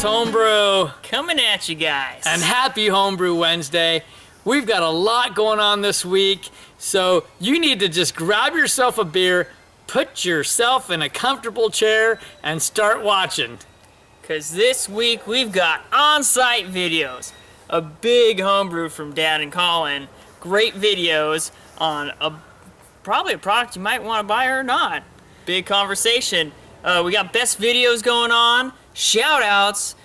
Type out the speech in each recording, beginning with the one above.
It's Homebrew. Coming at you guys. And happy Homebrew Wednesday. We've got a lot going on this week, so you need to just grab yourself a beer, put yourself in a comfortable chair, and start watching. Because this week we've got on-site videos. A big homebrew from Dad and Colin. Great videos on probably a product you might want to buy or not. Big conversation. We got best videos going on, shout-outs,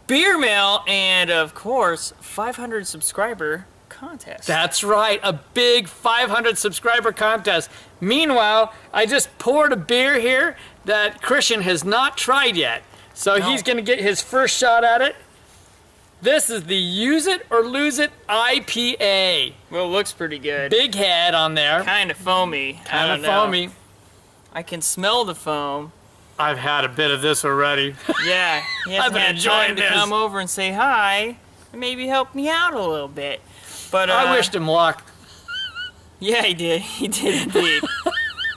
beer mail, and of course, 500 subscriber contest. That's right, a big 500 subscriber contest. Meanwhile, I just poured a beer here that Christian has not tried yet. So he's gonna get his first shot at it. This is the Use It or Lose It IPA. Well, it looks pretty good. Big head on there. Kind of foamy. Kind of foamy. I can smell the foam. I've had a bit of this already. Yeah, he hasn't had time to come over and say hi and maybe help me out a little bit. But I wished him luck. Yeah, he did. He did indeed.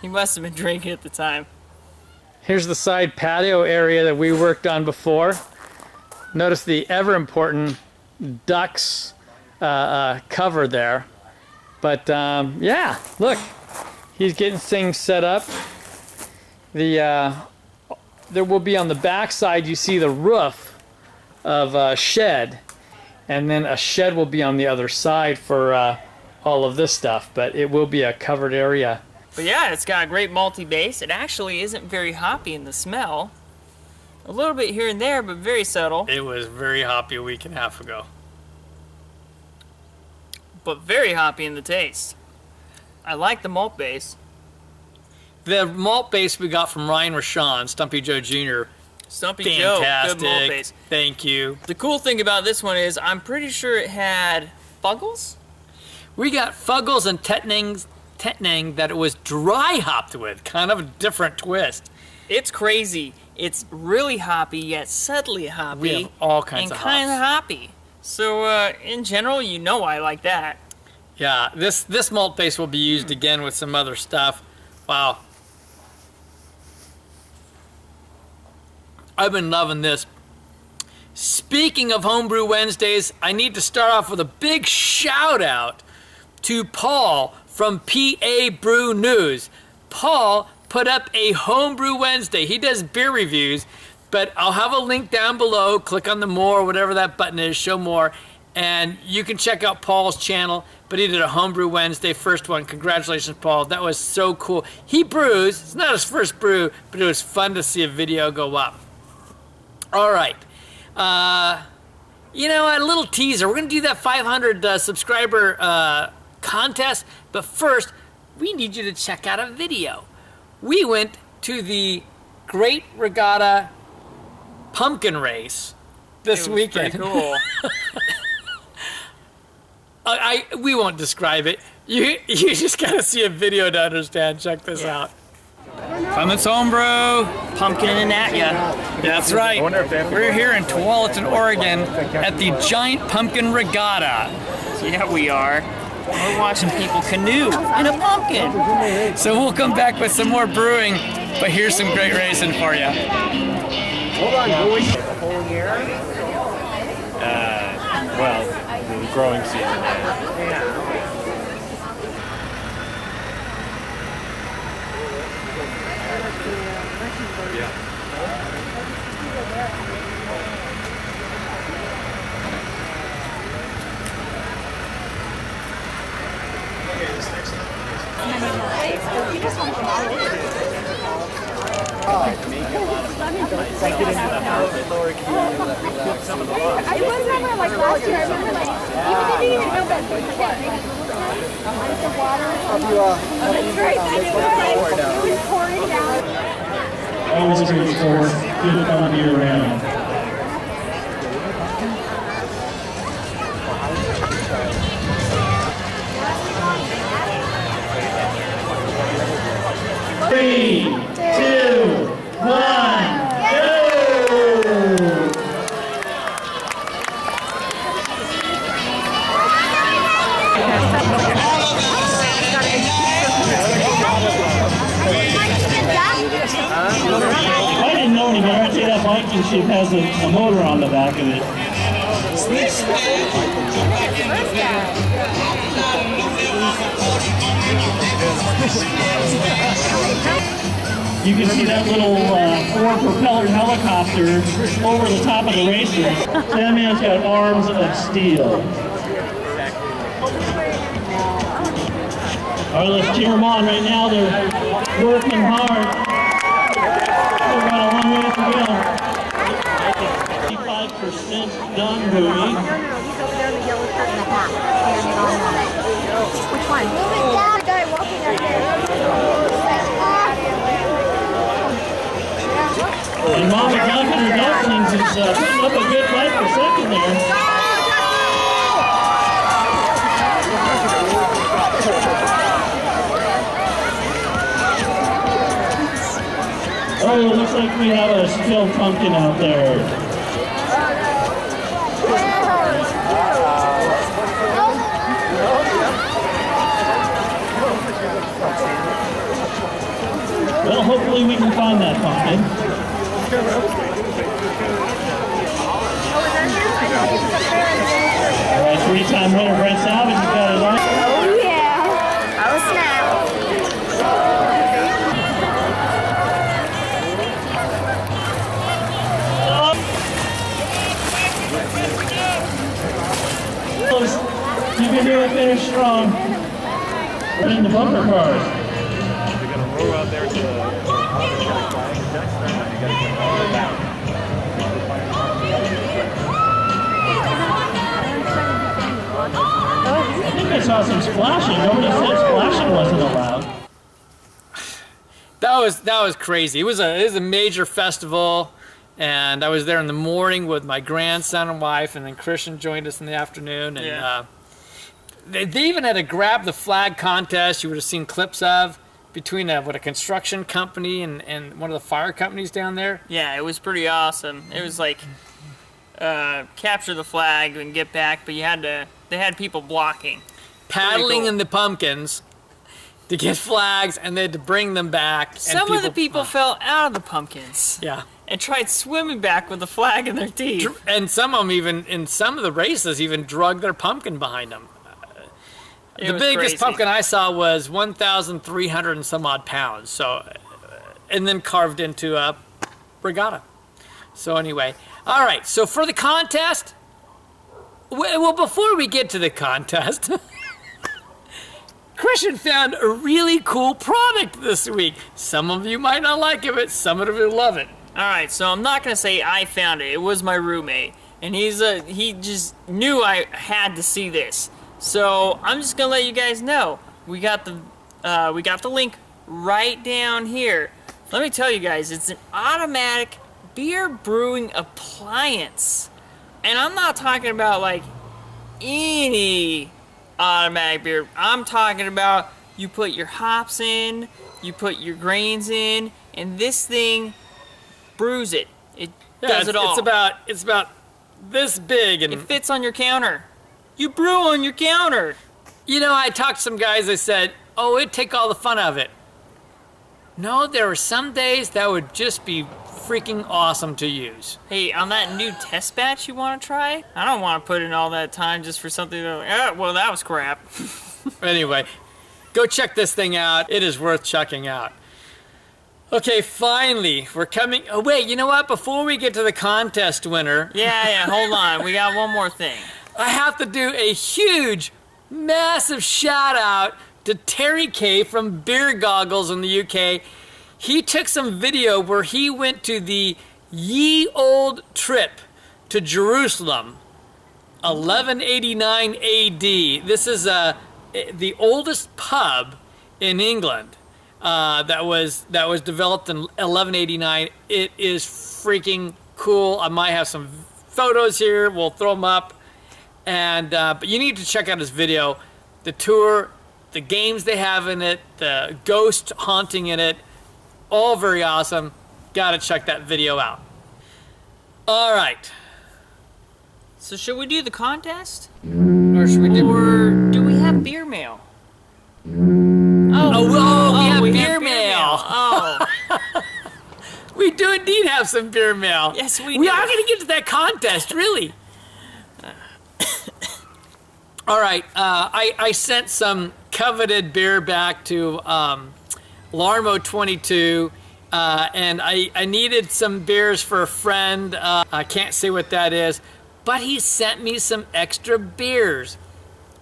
He must have been drinking at the time. Here's the side patio area that we worked on before. Notice the ever important ducks cover there. But yeah, look, he's getting things set up. There will be on the back side, you see the roof of a shed, and then a shed will be on the other side for all of this stuff, but it will be a covered area. But yeah, it's got a great malty base. It actually isn't very hoppy in the smell. A little bit here and there, but very subtle. It was very hoppy a week and a half ago. But very hoppy in the taste. I like the malt base. The malt base we got from Ryan Rashawn, Stumpy Joe Jr. Stumpy Fantastic. Joe, good malt base. Thank you. The cool thing about this one is I'm pretty sure it had Fuggles? We got Fuggles and Tettnang that it was dry hopped with, kind of a different twist. It's crazy. It's really hoppy, yet subtly hoppy. We have all kinds of hops. And kind of hoppy. So in general, you know I like that. Yeah, this malt base will be used again with some other stuff. Wow. I've been loving this. Speaking of Homebrew Wednesdays, I need to start off with a big shout out to Paul from PABrewNews. Paul put up a Homebrew Wednesday. He does beer reviews, but I'll have a link down below. Click on the more, whatever that button is, show more, and you can check out Paul's channel. But he did a Homebrew Wednesday, first one. Congratulations, Paul. That was so cool. He brews. It's not his first brew, but it was fun to see a video go up. All right. You know, a little teaser. We're going to do that 500 subscriber contest, but first, we need you to check out a video. We went to the Great Regatta pumpkin race this weekend. Pretty cool. We won't describe it. You just gotta see a video to understand. Check this out. Clements Homebrew. Pumpkin at ya. That's right. We're here in Tualatin, Oregon at the Giant Pumpkin Regatta. Yeah, we are. We're watching people canoe in a pumpkin. So we'll come back with some more brewing, but here's some great racing for you. Hold on, boys. The whole year? Well, the growing season. Yeah. I was remember like last year. I remember like even they didn't even know that the water. That's right. I know. It was pouring down. Always great sport. Good fun year round. Three, 2, 1, go! I didn't know anything. I'd say that, Mike. pumpkin ship has a motor on the back of it. You can see that little four-propellered helicopter over the top of the racer. That man's got arms of steel. All right, let's cheer them on right now. They're working hard. We've got a long way to go. 55% done brewing. Which one? The guy walking out there. And Mama Duncan and Dumplings is putting up a good fight for second there. Oh, it looks like we have a spilled pumpkin out there. Well, hopefully we can find that pumpkin. All right, three-time winner Brent Salvage has got it on. Oh yeah. Oh snap. You can do it, finish strong. We're in the bumper cars. They're going to row out there to the I think I saw some splashing. Nobody said splashing wasn't allowed. That was crazy. It was a major festival, and I was there in the morning with my grandson and wife, and then Christian joined us in the afternoon. And Yeah. they even had a grab the flag contest. You would have seen clips of between a construction company and one of the fire companies down there. Yeah, it was pretty awesome. It was like capture the flag and get back, but they had people blocking. Paddling cool. in the pumpkins to get flags, and they had to bring them back. Some of the people fell out of the pumpkins. Yeah. And tried swimming back with the flag in their teeth. And some of them even, in some of the races, even drug their pumpkin behind them. The biggest crazy. pumpkin I saw was 1,300 and some odd pounds. So, and then carved into a Regatta. So anyway, all right. So for the contest, well, before we get to the contest, Christian found a really cool product this week. Some of you might not like it, but some of you love it. All right, so I'm not gonna say I found it. It was my roommate, and he just knew I had to see this. So I'm just gonna let you guys know. We got the link right down here. Let me tell you guys, it's an automatic beer brewing appliance, and I'm not talking about like any automatic beer. I'm talking about you put your hops in, you put your grains in, and this thing brews it. It does it all. It's about this big, and it fits on your counter. You brew on your counter. You know, I talked to some guys. They said, "Oh, it'd take all the fun of it." No, there were some days that would just be freaking awesome to use. Hey, on that new test batch you want to try? I don't want to put in all that time just for something that, like, well, that was crap. Anyway, go check this thing out. It is worth checking out. Okay, finally, we're coming. Oh, wait, you know what? Before we get to the contest winner, Yeah, hold on. We got one more thing. I have to do a huge, massive shout out to Terry K from Beer Goggles in the UK. He took some video where he went to the Ye Olde Trip to Jerusalem, 1189 AD. This is the oldest pub in England that was developed in 1189. It is freaking cool. I might have some photos here. We'll throw them up. And but you need to check out his video, the tour, the games they have in it, the ghost haunting in it, all very awesome. Gotta check that video out. All right. So should we do the contest? Or should we do? Or do we have beer mail? We have beer mail. Oh. We do indeed have some beer mail. Yes, we We do. are going to get to that contest, really. All right, I sent some coveted beer back to Larmo 22, and I needed some beers for a friend. I can't say what that is, but he sent me some extra beers.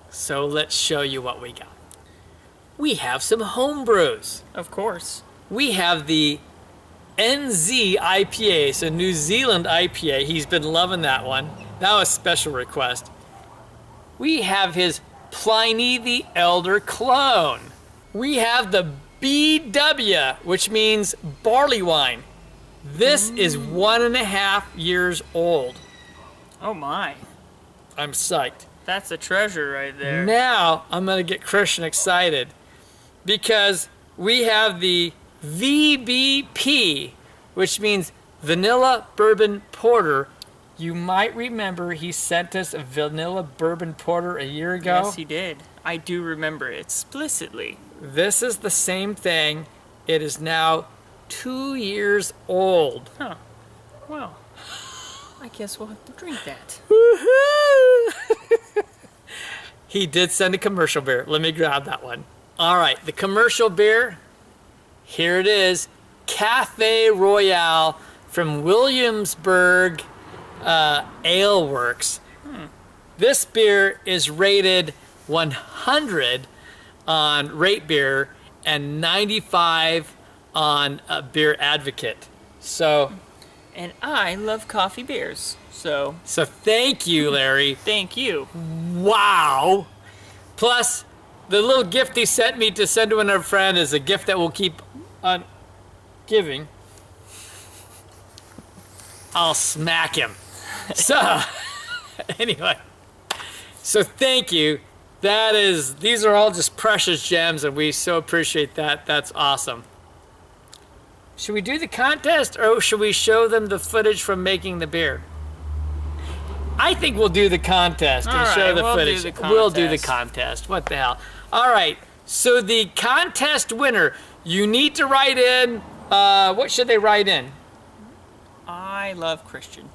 So let's show you what we got. We have some home brews. Of course. We have the NZ IPA, so New Zealand IPA. He's been loving that one. That was a special request. We have his Pliny the Elder clone. We have the BW, which means barley wine. This is 1.5 years old. Oh my. I'm psyched. That's a treasure right there. Now I'm gonna get Christian excited because we have the VBP, which means Vanilla Bourbon Porter. You might remember he sent us a Vanilla Bourbon Porter a year ago. Yes, he did. I do remember it explicitly. This is the same thing. It is now 2 years old. Huh. Well, I guess we'll have to drink that. Woohoo! He did send a commercial beer. Let me grab that one. All right, the commercial beer. Here it is. Cafe Royale from Williamsburg Ale Works. This beer is rated 100 on Rate Beer and 95 on Beer Advocate. So And I love coffee beers, so thank you, Larry. thank you. Wow. Plus, the little gift he sent me to send to another friend is a gift that we'll keep on giving. I'll smack him. So, anyway. So thank you. These are all just precious gems, and we so appreciate that. That's awesome. Should we do the contest, or should we show them the footage from making the beer? I think we'll do the contest and All show right, the we'll do footage. the We'll do the contest. contest. What the hell? All right. So the contest winner, you need to write in. What should they write in? I love Christian.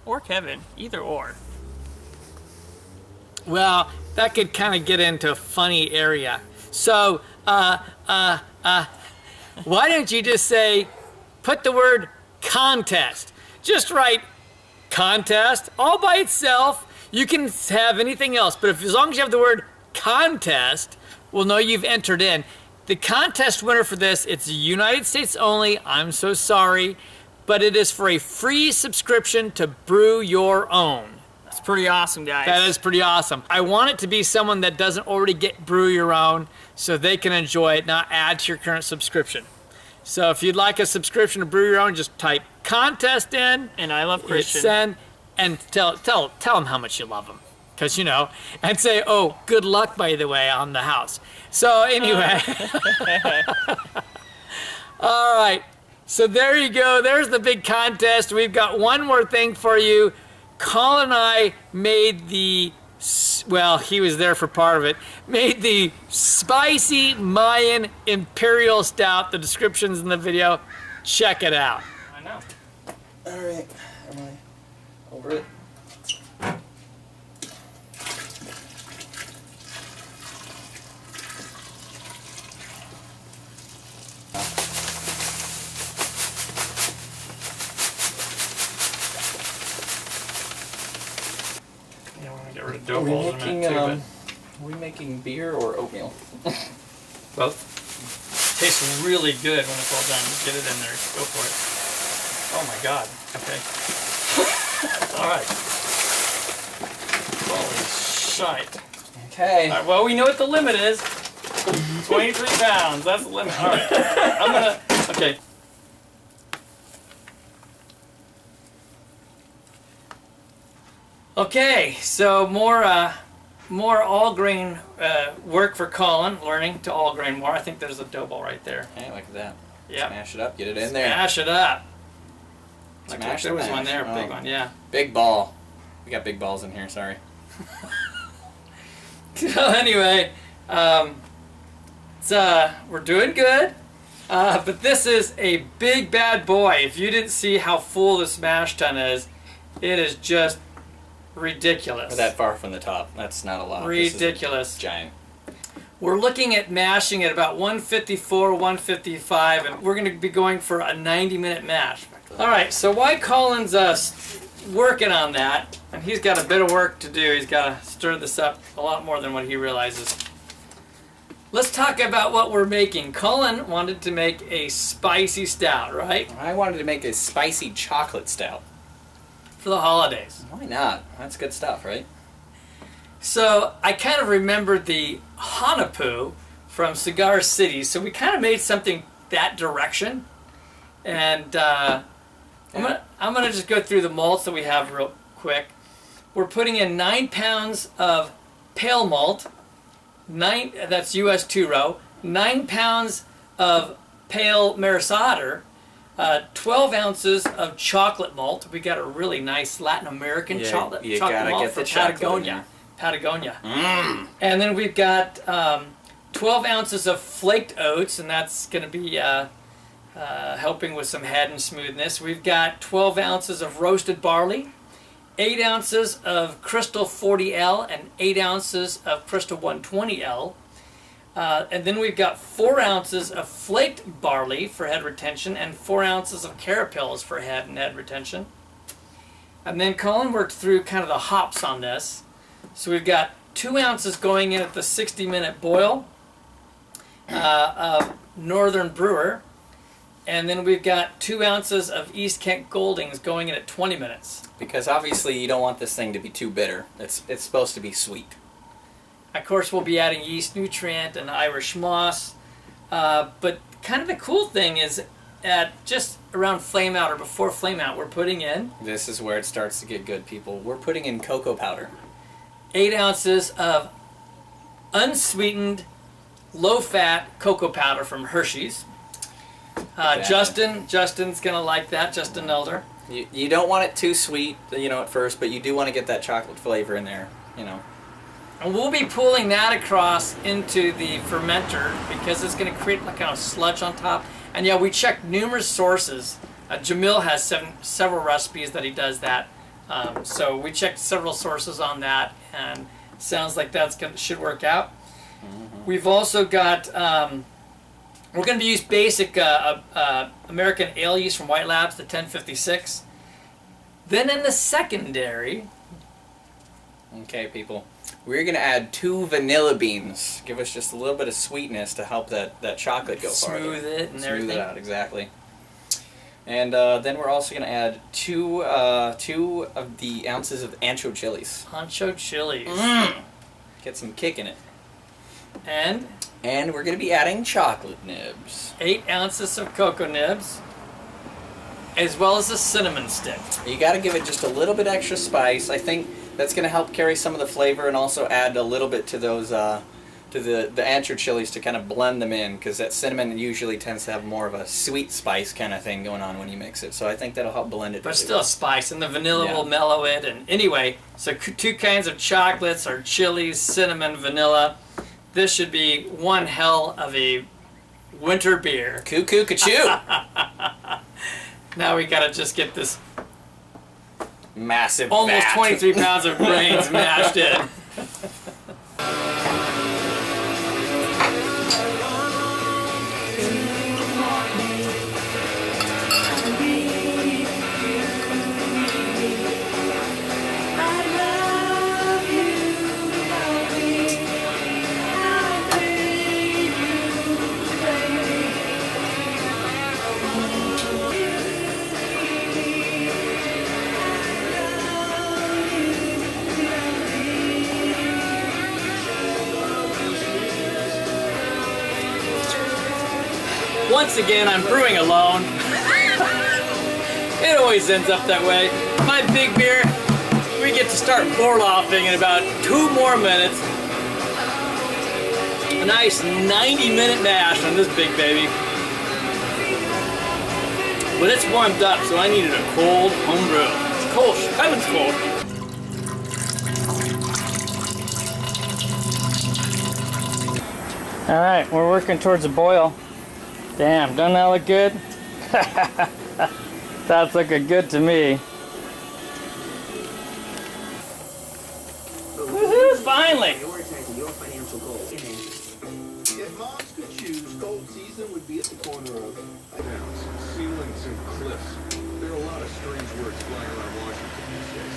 Or Kevin, either or. Well, that could kind of get into a funny area. So, why don't you just say, put the word contest. Just write contest all by itself. You can have anything else, but as long as you have the word contest, we'll know you've entered in. The contest winner for this, it's United States only. I'm so sorry, but it is for a free subscription to Brew Your Own. That's pretty awesome, guys. That is pretty awesome. I want it to be someone that doesn't already get Brew Your Own so they can enjoy it, not add to your current subscription. So if you'd like a subscription to Brew Your Own, just type contest in. And I love Hit Christian. send, and tell them how much you love them. Because, you know, and say, oh, good luck, by the way, on the house. So anyway. All right. So there you go. There's the big contest. We've got one more thing for you. Colin and I made the, well, he was there for part of it, made the spicy Mayan Imperial Stout. The description's in the video. Check it out. I know. All right, am I over it? Yeah, we're gonna get rid of Are dough we balls in a making minute, too, are we making beer or oatmeal? but both. Tastes really good when it's all done. Get it in there. Go for it. Oh my God. Okay. All right. Holy shite. Okay. All right, well, we know what the limit is. 23 pounds. That's the limit. All right. I'm gonna. Okay. Okay. So more all grain work for Colin. Learning to all grain more. I think there's a dough ball right there. Hey, look at that. Yeah. Smash it up. Get it in there. Smash it up. Like Smash there was the one mash. there, Oh. big one. Yeah. Big ball. We got big balls in here. Sorry. So anyway, we're doing good. But this is a big bad boy. If you didn't see how full this mash tun is, it is just ridiculous. We're that far from the top. That's not a lot. Ridiculous. Giant. We're looking at mashing at about 154, 155, and we're going to be going for a 90-minute mash. All right, so while Colin's working on that, and he's got a bit of work to do, he's got to stir this up a lot more than what he realizes. Let's talk about what we're making. Colin wanted to make a spicy stout, right? I wanted to make a spicy chocolate stout. For the holidays. Why not? That's good stuff, right? So I kind of remembered the Hanapu from Cigar City, so we kind of made something that direction. And I'm gonna just go through the malts that we have real quick. We're putting in 9 pounds of pale malt, that's US 2-row, 9 pounds of pale Maris Otter, 12 ounces of chocolate malt. We got a really nice Latin American chocolate malt from Patagonia. And then we've got 12 ounces of flaked oats, and that's going to be helping with some head and smoothness. We've got 12 ounces of roasted barley, 8 ounces of Crystal 40L, and 8 ounces of Crystal 120L. And then we've got 4 ounces of flaked barley for head retention and 4 ounces of carapils for head and head retention. And then Colin worked through kind of the hops on this. So we've got 2 ounces going in at the 60-minute boil of Northern Brewer. And then we've got 2 ounces of East Kent Goldings going in at 20 minutes. Because obviously you don't want this thing to be too bitter. It's supposed to be sweet. Of course, we'll be adding yeast nutrient and Irish moss. But kind of the cool thing is at just around flame out or before flame out, we're putting in... This is where it starts to get good, people. We're putting in cocoa powder. 8 ounces of unsweetened, low-fat cocoa powder from Hershey's. Justin's going to like that, Justin Elder. You don't want it too sweet, at first, but you do want to get that chocolate flavor in there, And we'll be pulling that across into the fermenter because it's going to create like kind of sludge on top. And yeah, we checked numerous sources. Jamil has several recipes that he does that. So we checked several sources on that, and it sounds like should work out. Mm-hmm. We've also got, we're going to use basic American ale yeast from White Labs, the 1056. Then in the secondary... Okay, people. We're going to add 2 vanilla beans. Give us just a little bit of sweetness to help that chocolate go farther. Smooth it and everything. Smooth it out, exactly. And then we're also going to add 2 of the ounces of ancho chilies. Ancho chilies. Get some kick in it. And we're going to be adding chocolate nibs. 8 ounces of cocoa nibs, as well as a cinnamon stick. You got to give it just a little bit extra spice. I think that's going to help carry some of the flavor and also add a little bit to those to the ancho chilies to kind of blend them in, because that cinnamon usually tends to have more of a sweet spice kind of thing going on when you mix it. So I think that'll help blend it. But still a spice, and the vanilla will mellow it. And anyway, so 2 kinds of chocolates are chilies, cinnamon, vanilla. This should be one hell of a winter beer. Cuckoo ka-choo! Now we gotta just get this massive almost vat. 23 pounds of grains mashed in. Once again, I'm brewing alone. It always ends up that way. My big beer, we get to start Borloffing in about 2 more minutes. A nice 90-minute mash on this big baby. But it's warmed up, so I needed a cold home brew. It's cold, heaven's cold. All right, we're working towards a boil. Damn, doesn't that look good? That's looking good to me. Woohoo, finally! If moms could choose, cold season would be at the corner of mountains, ceilings, and cliffs. There are a lot of strange words flying around Washington these days.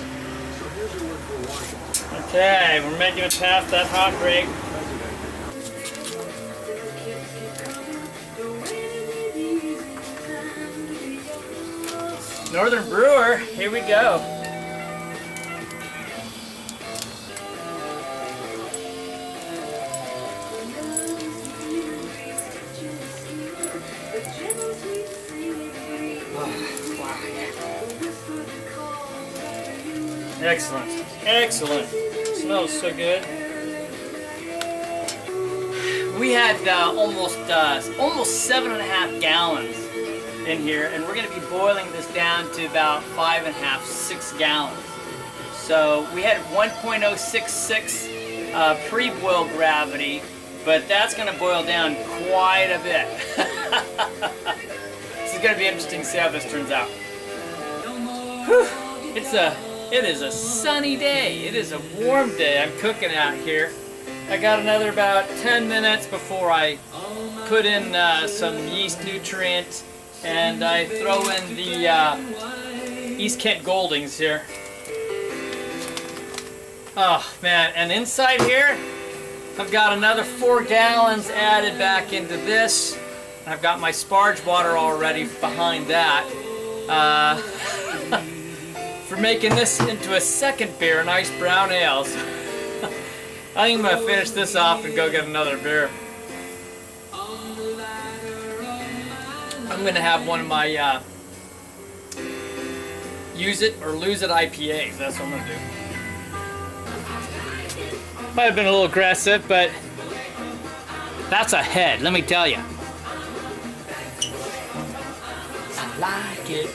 So here's a word for Washington. Okay, we're making it past that hot break. Northern Brewer, here we go. Excellent, excellent. Smells so good. We had almost 7.5 gallons in here, and we're going to be boiling this down to about 5.5, 6 gallons. So we had 1.066 pre-boil gravity, but that's going to boil down quite a bit. This is going to be interesting to see how this turns out. Whew. It is a sunny day. It is a warm day. I'm cooking out here. I got another about 10 minutes before I put in some yeast nutrient, and I throw in the East Kent Goldings here. Oh man, and inside here, I've got another 4 gallons added back into this. I've got my sparge water already behind that. For making this into a second beer, nice brown ales. I think I'm gonna finish this off and go get another beer. I'm gonna have one of my use it or lose it IPAs. That's what I'm gonna do. Might have been a little aggressive, but that's a head, let me tell you. I like it.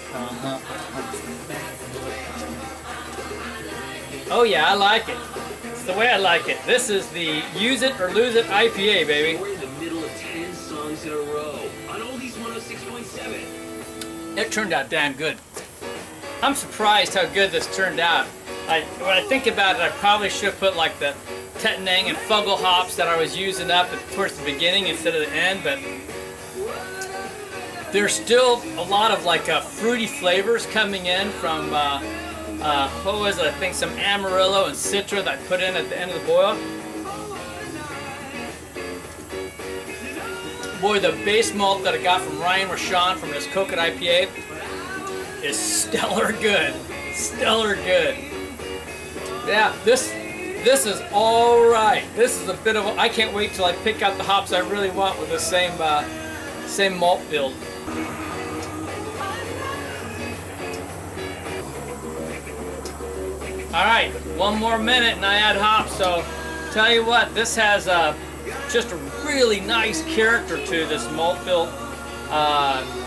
Oh yeah, I like it. It's the way I like it. This is the Use It or Lose It IPA, baby. We're in the middle of 10 songs in a row on Oldies 106.7. It turned out damn good. I'm surprised how good this turned out. When I think about it, I probably should have put like the Tetanang and Fuggle hops that I was using up towards the beginning instead of the end, but there's still a lot of like fruity flavors coming in from what was it? I think some Amarillo and Citra that I put in at the end of the boil. Boy, the base malt that I got from Ryan Rashawn from this Coconut IPA is stellar good. Stellar good. Yeah, this is all right. This is a bit of I can't wait till I pick out the hops I really want with the same malt build. All right, one more minute and I add hops. So, tell you what, this has just a really nice character to this malt build.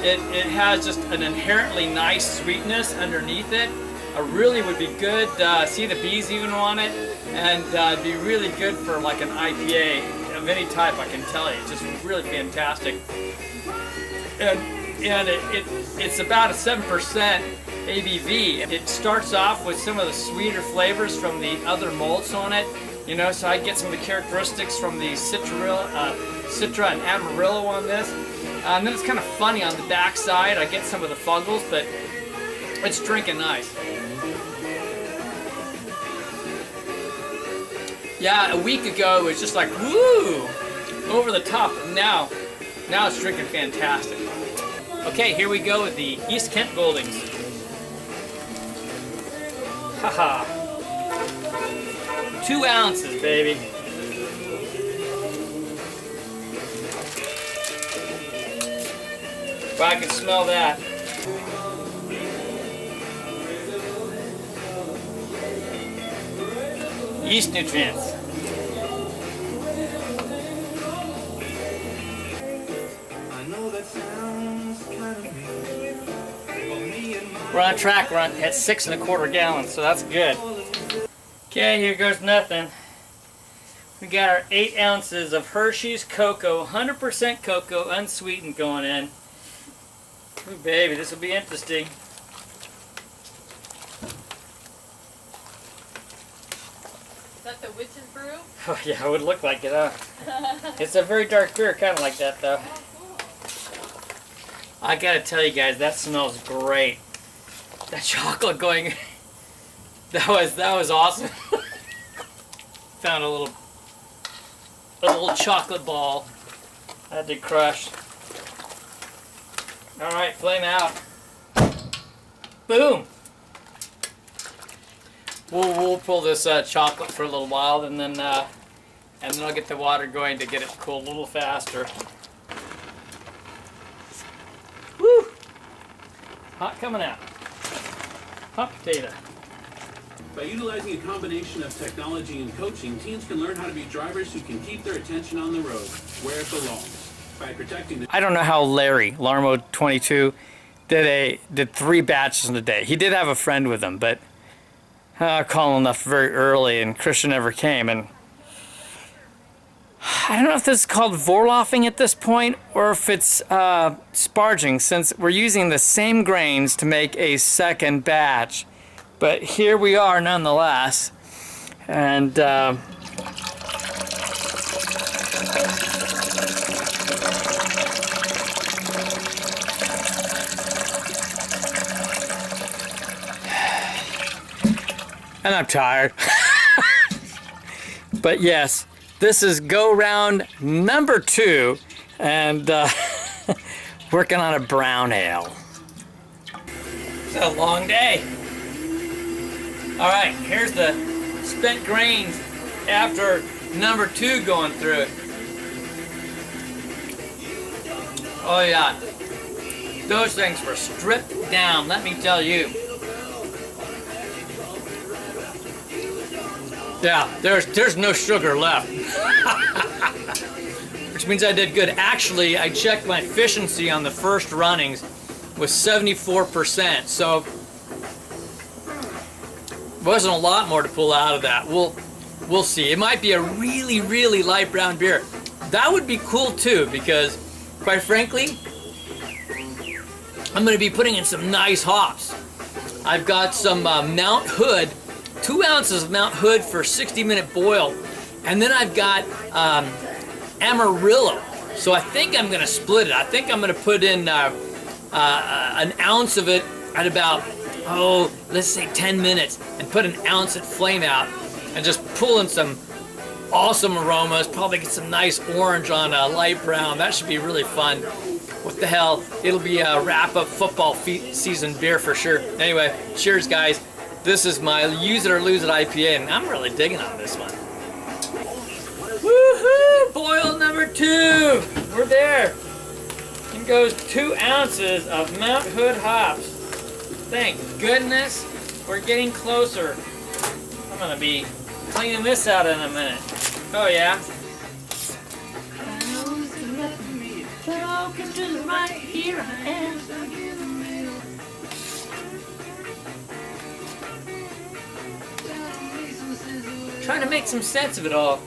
It has just an inherently nice sweetness underneath it. Really would be good. See the bees even on it, and it'd be really good for like an IPA of any type. I can tell you, it's just really fantastic. And it's about a 7% ABV. It starts off with some of the sweeter flavors from the other malts on it, you know, so I get some of the characteristics from the Citra and Amarillo on this. And then it's kind of funny on the back side. I get some of the Fuggles, but it's drinking nice. Yeah, a week ago it was just like, woo, over the top. Now it's drinking fantastic. Okay, here we go with the East Kent Goldings. Haha. 2 ounces, baby. Well, I can smell that. Yeast nutrients. We're on track. We're at 6 1/4 gallons, so that's good. Okay, here goes nothing. We got our 8 ounces of Hershey's cocoa, 100% cocoa, unsweetened going in. Ooh, baby, this will be interesting. Is that the witch's brew? Oh yeah, it would look like it, huh? It's a very dark beer, kind of like that though. I gotta tell you guys, that smells great. That chocolate going, that was awesome. Found a little chocolate ball I had to crush. All right, flame out. Boom. We'll pull this chocolate for a little while, and then I'll get the water going to get it cool a little faster. Woo! Hot coming out. Hot potato. By utilizing a combination of technology and coaching, teens can learn how to be drivers who can keep their attention on the road, where it belongs. By protecting the... I don't know how Larry, Larmo 22, did 3 batches in a day. He did have a friend with him, but Colin left very early and Christian never came. And I don't know if this is called Vorloffing at this point or if it's sparging, since we're using the same grains to make a second batch. But here we are nonetheless. And and I'm tired. But yes, this is go round number 2 and working on a brown ale. It's a long day. All right, here's the spent grains after number 2 going through it. Oh yeah, those things were stripped down, let me tell you. Yeah, there's no sugar left. Which means I did good. Actually, I checked my efficiency on the first runnings was 74%, so wasn't a lot more to pull out of that. We'll see. It might be a really, really light brown beer. That would be cool too, because quite frankly, I'm going to be putting in some nice hops. I've got some Mount Hood, 2 ounces of Mount Hood for 60-minute boil, and then I've got Amarillo. So I think I'm going to split it. I think I'm going to put in an ounce of it at about, let's say 10 minutes, and put an ounce at flame out, and just pull in some awesome aromas. Probably get some nice orange on light brown. That should be really fun. What the hell? It'll be a wrap-up football season beer for sure. Anyway, cheers, guys. This is my Use It or Lose It IPA, and I'm really digging on this one. Woohoo! Boil number 2. We're there. In goes 2 ounces of Mount Hood hops. Thank goodness we're getting closer. I'm gonna be cleaning this out in a minute. Oh yeah. Right here I am. Trying to make some sense of it all.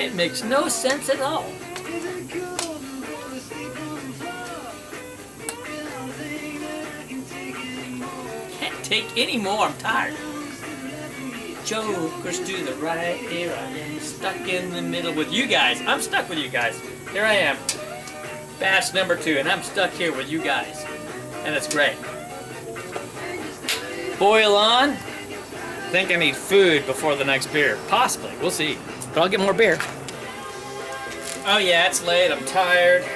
It makes no sense at all. Can't take any more, I'm tired. Jokers to the right, here I am, stuck in the middle with you guys. I'm stuck with you guys. Here I am. Batch number 2, and I'm stuck here with you guys. And it's great. Boil on. I think I need food before the next beer. Possibly, we'll see. But I'll get more beer. Oh yeah, it's late, I'm tired.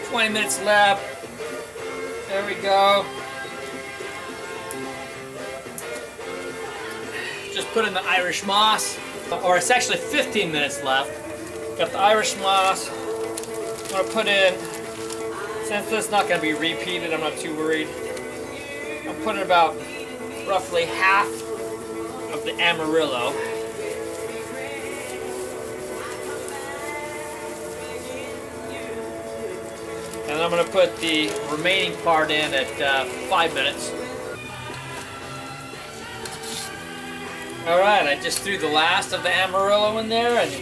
20 minutes left. There we go. Just put in the Irish moss. Or it's actually 15 minutes left. Got the Irish moss. I'm gonna put in, since this is not gonna be repeated, I'm not too worried. I'm putting about roughly half of the Amarillo. And I'm gonna put the remaining part in at 5 minutes. Alright, I just threw the last of the Amarillo in there, and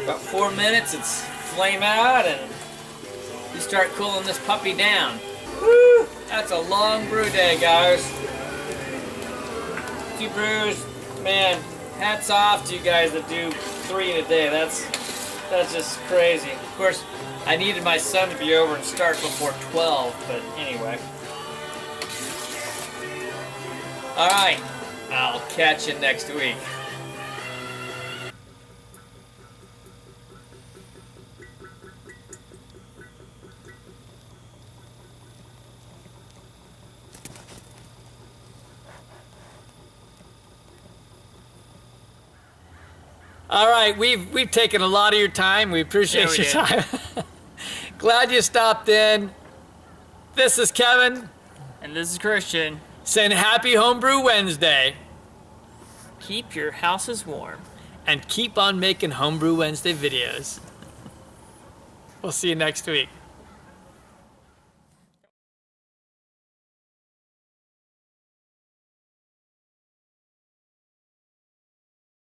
about 4 minutes it's flame out, and you start cooling this puppy down. Woo! That's a long brew day, guys. 2 brews, man, hats off to you guys that do 3 in a day. That's just crazy. Of course, I needed my son to be over and start before 12, but anyway. Alright, I'll catch you next week. All right, we've taken a lot of your time. We appreciate your time. Glad you stopped in. This is Kevin. And this is Christian. Saying Happy Homebrew Wednesday. Keep your houses warm. And keep on making Homebrew Wednesday videos. We'll see you next week.